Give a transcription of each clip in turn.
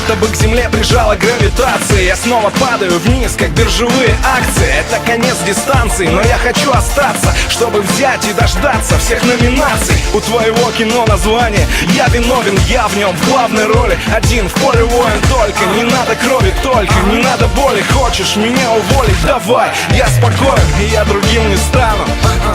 будто бы к земле прижала гравитация. Я снова падаю вниз, как биржевые акции. Это конец дистанции, но я хочу остаться, чтобы взять и дождаться всех номинаций. У твоего кино название я виновен, я в нем в главной роли. Один в поле воин только, не надо крови только, не надо боли. Хочешь меня уволить? Давай, я спокоен, и я другим не стану.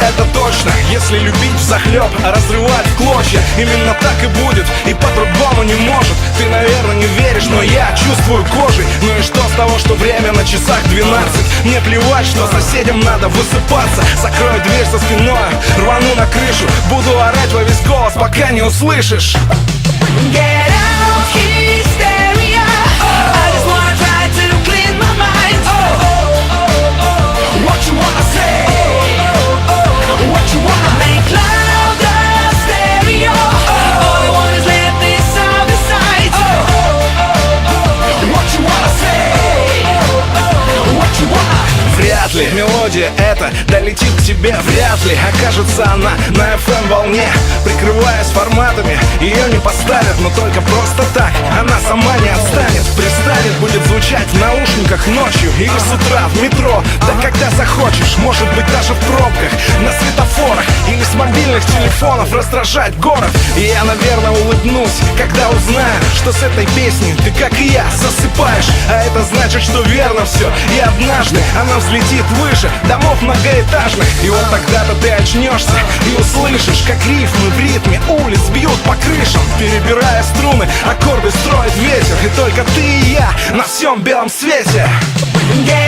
Это точно, если любить взахлеб, а разрывать в клочья. Именно так и будет, и по-другому не может. Ты, наверное, не веришь, но я чувствую кожей. Ну и что с того, что время на часах 12? Мне плевать, что соседям надо высыпаться. Закрою дверь за спиной, рвану на крышу. Буду орать во весь голос, пока не услышишь. Get out, Histeria. I just wanna try to clean my mind. What you wanna say? What you wanna make louder stereo? All I want is let this sound aside. What you wanna say? What you wanna? Вряд ли мелодия эта долетит к тебе, вряд ли окажется она на FM волне. Прикрываясь форматами, ее не поставят, но только просто так она сама не отстанет. Пристанет, будет звучать в наушниках ночью или с утра в метро, да когда захочешь. Может быть даже в пробках, на светофорах или с мобильных телефонов раздражать город. И я, наверное, улыбнусь, когда узнаю, что с этой песней ты, как и я, засыпаешь. А это значит, что верно все, и однажды она взлетит выше домов многоэтажных. И вот тогда-то ты очнешься и услышишь, как рифмы в ритме улиц бьют по крышам. Перебирая струны, аккорды строит ветер. И только ты и я на всем белом свете. Get